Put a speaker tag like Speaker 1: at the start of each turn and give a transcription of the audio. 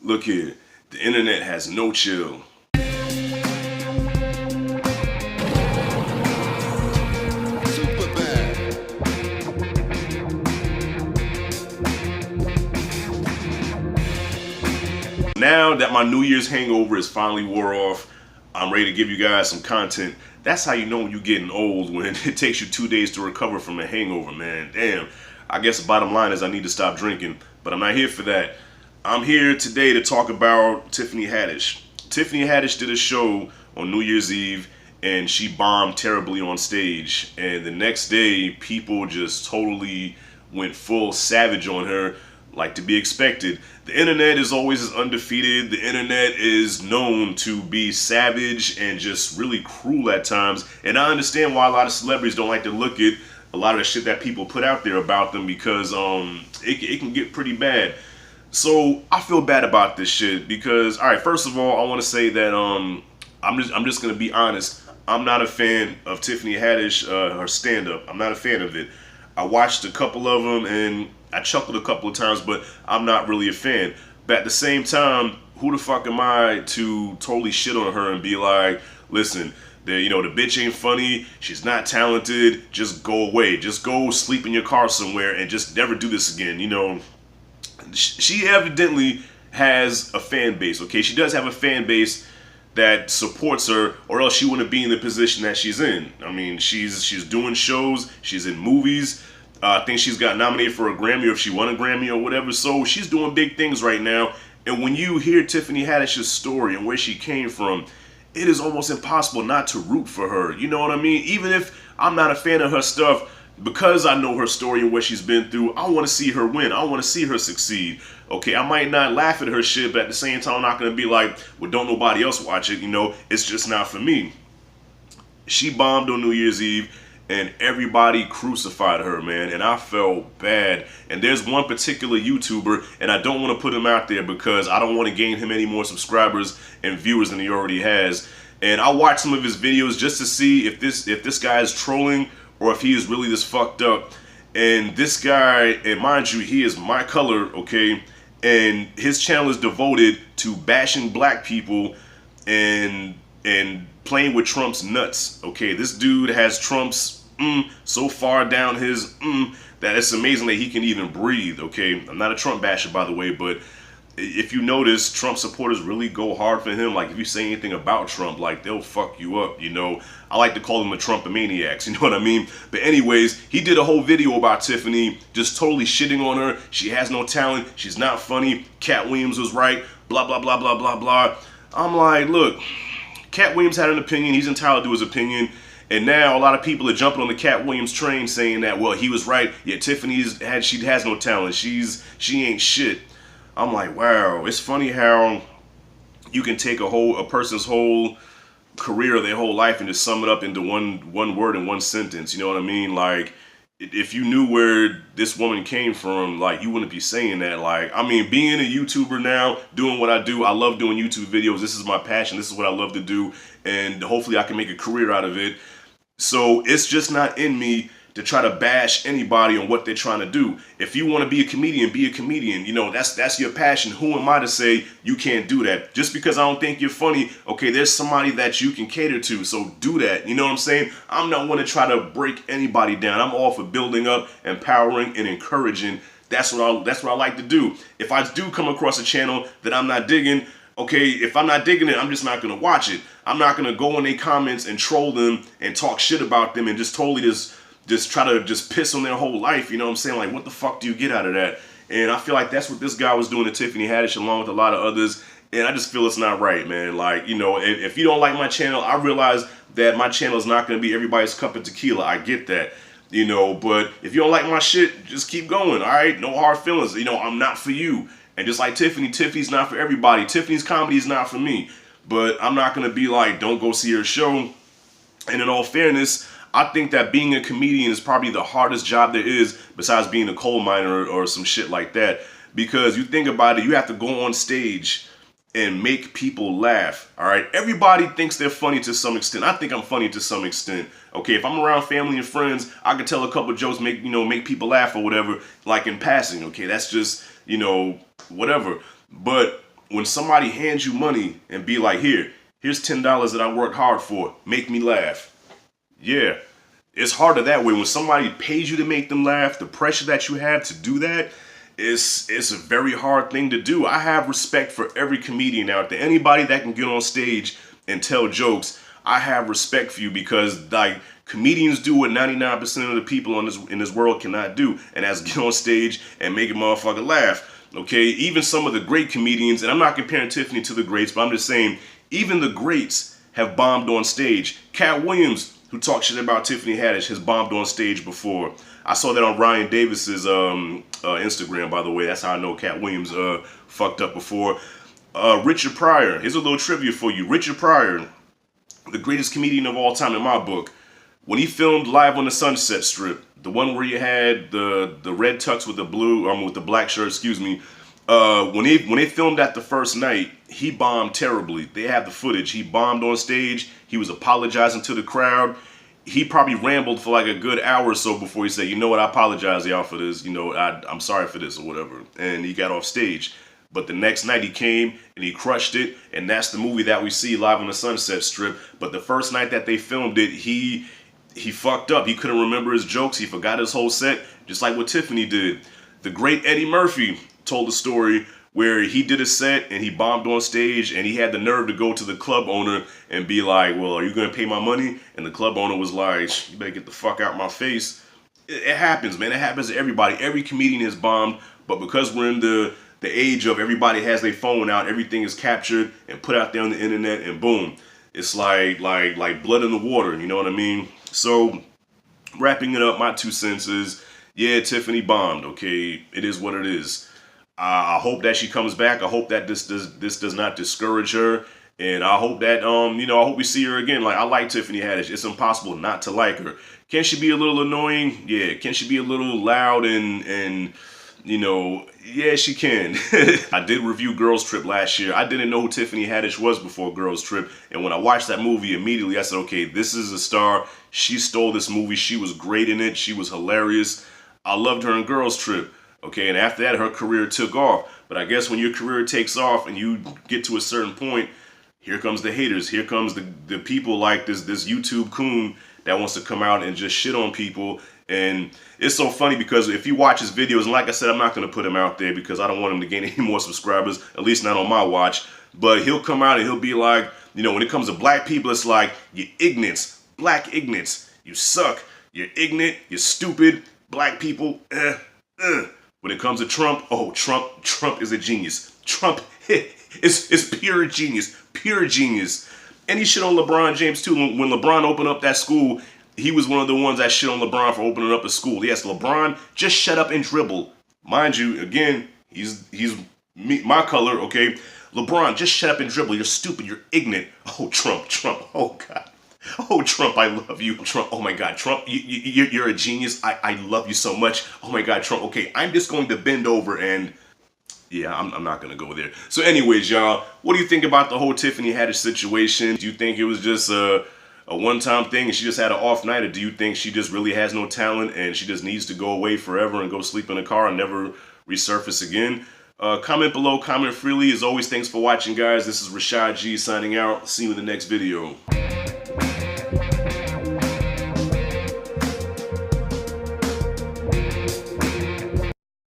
Speaker 1: Look here, the internet has no chill. Now that my New Year's hangover is finally wore off, I'm ready to give you guys some content. That's how you know when you're getting old, when it takes you 2 days to recover from a hangover, man. Damn. I guess the bottom line is I need to stop drinking, but I'm not here for that. I'm here today to talk about Tiffany Haddish. Tiffany Haddish did a show on New Year's Eve, and she bombed terribly on stage. And the next day, people just totally went full savage on her, like to be expected. The internet is always as undefeated. The internet is known to be savage and just really cruel at times. And I understand why a lot of celebrities don't like to look at a lot of the shit that people put out there about them, because it can get pretty bad. So I feel bad about this shit because, all right, first of all, I want to say that I'm just gonna be honest. I'm not a fan of Tiffany Haddish, her stand-up. I'm not a fan of it. I watched a couple of them and I chuckled a couple of times, but I'm not really a fan. But at the same time, who the fuck am I to totally shit on her and be like, listen, the bitch ain't funny, she's not talented, just go away, just go sleep in your car somewhere and just never do this again. She evidently has a fan base, okay? She does have a fan base that supports her, or else she wouldn't be in the position that she's in. I mean, she's doing shows, she's in movies. I think she's got nominated for a Grammy, or if she won a Grammy or whatever. So she's doing big things right now. And when you hear Tiffany Haddish's story and where she came from, it is almost impossible not to root for her. You know what I mean? Even if I'm not a fan of her stuff, because I know her story and what she's been through, I want to see her win. I want to see her succeed. Okay, I might not laugh at her shit, but at the same time, I'm not going to be like, well, don't nobody else watch it. It's just not for me. She bombed on New Year's Eve, and everybody crucified her, man, and I felt bad. And there's one particular YouTuber, and I don't want to put him out there because I don't want to gain him any more subscribers and viewers than he already has. And I watched some of his videos just to see if this guy is trolling or if he is really this fucked up. And this guy, and mind you, he is my color, okay? And his channel is devoted to bashing black people and playing with Trump's nuts, okay? This dude has Trump's so far down his that it's amazing that he can even breathe, okay? I'm not a Trump basher, by the way, but if you notice, Trump supporters really go hard for him. Like, if you say anything about Trump, like, they'll fuck you up, I like to call them the Trumpomaniacs, you know what I mean? But anyways, he did a whole video about Tiffany, just totally shitting on her. She has no talent. She's not funny. Cat Williams was right. Blah, blah, blah, blah, blah, blah. I'm like, look, Cat Williams had an opinion. He's entitled to his opinion. And now a lot of people are jumping on the Cat Williams train saying that, well, he was right. Yeah, she has no talent. She ain't shit. I'm like, wow, it's funny how you can take a person's whole career, their whole life, and just sum it up into one word in one sentence. You know what I mean? Like, if you knew where this woman came from, like, you wouldn't be saying that. Like, I mean, being a YouTuber now, doing what I do, I love doing YouTube videos. This is my passion. This is what I love to do. And hopefully I can make a career out of it. So it's just not in me to try to bash anybody on what they're trying to do. If you want to be a comedian, be a comedian. That's your passion. Who am I to say you can't do that? Just because I don't think you're funny, okay, there's somebody that you can cater to, so do that. You know what I'm saying? I'm not one to try to break anybody down. I'm all for building up, empowering, and encouraging. That's what I like to do. If I do come across a channel that I'm not digging, okay, if I'm not digging it, I'm just not going to watch it. I'm not going to go in their comments and troll them and talk shit about them and just totally just try to just piss on their whole life. You know what I'm saying? Like, what the fuck do you get out of that? And I feel like that's what this guy was doing to Tiffany Haddish along with a lot of others. And I just feel it's not right, man. Like, if you don't like my channel, I realize that my channel is not going to be everybody's cup of tequila. I get that. But if you don't like my shit, just keep going, all right? No hard feelings. I'm not for you. And just like Tiffany's not for everybody. Tiffany's comedy is not for me. But I'm not going to be like, don't go see her show. And in all fairness, I think that being a comedian is probably the hardest job there is besides being a coal miner or some shit like that. Because you think about it, you have to go on stage and make people laugh, all right? Everybody thinks they're funny to some extent. I think I'm funny to some extent. Okay, if I'm around family and friends, I can tell a couple jokes, make people laugh or whatever, like in passing, okay? That's just, whatever. But when somebody hands you money and be like, here's $10 that I worked hard for, make me laugh. Yeah, it's harder that way. When somebody pays you to make them laugh, the pressure that you have to do that is a very hard thing to do. I have respect for every comedian out there. Anybody that can get on stage and tell jokes, I have respect for you, because like comedians do what 99% of the people in this world cannot do, and that's get on stage and make a motherfucker laugh. Okay, even some of the great comedians, and I'm not comparing Tiffany to the greats, but I'm just saying, even the greats have bombed on stage. Cat Williams, who talks shit about Tiffany Haddish, has bombed on stage before. I saw that on Ryan Davis's Instagram, by the way. That's how I know Cat Williams fucked up before. Richard Pryor, here's a little trivia for you. Richard Pryor, the greatest comedian of all time in my book, when he filmed Live on the Sunset Strip, the one where you had the red tux with the with the black shirt, excuse me, when they filmed that the first night, he bombed terribly. They have the footage. He bombed on stage. He was apologizing to the crowd. He probably rambled for like a good hour or so before he said, you know what, I apologize y'all for this. You know, I'm sorry for this or whatever. And he got off stage. But the next night he came and he crushed it. And that's the movie that we see, Live on the Sunset Strip. But the first night that they filmed it, he fucked up. He couldn't remember his jokes. He forgot his whole set, just like what Tiffany did. The great Eddie Murphy told a story where he did a set and he bombed on stage, and he had the nerve to go to the club owner and be like, well, are you going to pay my money? And the club owner was like, you better get the fuck out my face. It happens, man. It happens to everybody. Every comedian has bombed, but because we're in the age of everybody has their phone out, everything is captured and put out there on the internet, and boom. It's like blood in the water, you know what I mean? So, wrapping it up, my 2 cents is, yeah, Tiffany bombed, okay? It is what it is. I hope that she comes back. I hope that this does not discourage her. And I hope that, I hope we see her again. Like, I like Tiffany Haddish. It's impossible not to like her. Can she be a little annoying? Yeah. Can she be a little loud and yeah, she can. I did review Girls Trip last year. I didn't know who Tiffany Haddish was before Girls Trip. And when I watched that movie, immediately I said, okay, this is a star. She stole this movie. She was great in it. She was hilarious. I loved her in Girls Trip. Okay, and after that, her career took off. But I guess when your career takes off and you get to a certain point, here comes the haters. Here comes the people like this YouTube coon that wants to come out and just shit on people. And it's so funny because if you watch his videos, and like I said, I'm not going to put him out there because I don't want him to gain any more subscribers, at least not on my watch. But he'll come out and he'll be like, when it comes to black people, it's like, you're ignorance, black ignorance. You suck. You're ignorant. You're stupid. Black people, When it comes to Trump, oh, Trump is a genius. Trump is pure genius, pure genius. And he shit on LeBron James too. When LeBron opened up that school, he was one of the ones that shit on LeBron for opening up a school. Yes, LeBron, just shut up and dribble. Mind you, again, he's my color, okay? LeBron, just shut up and dribble. You're stupid. You're ignorant. Oh, Trump. Oh, God. Oh, Trump, I love you. Trump, oh my God, Trump, you're a genius. I love you so much. Oh my God, Trump, okay, I'm just going to bend over and, yeah, I'm not going to go there. So anyways, y'all, what do you think about the whole Tiffany Haddish situation? Do you think it was just a one-time thing and she just had an off night, or do you think she just really has no talent and she just needs to go away forever and go sleep in a car and never resurface again? Comment below, comment freely. As always, thanks for watching, guys. This is Rashad G signing out. See you in the next video.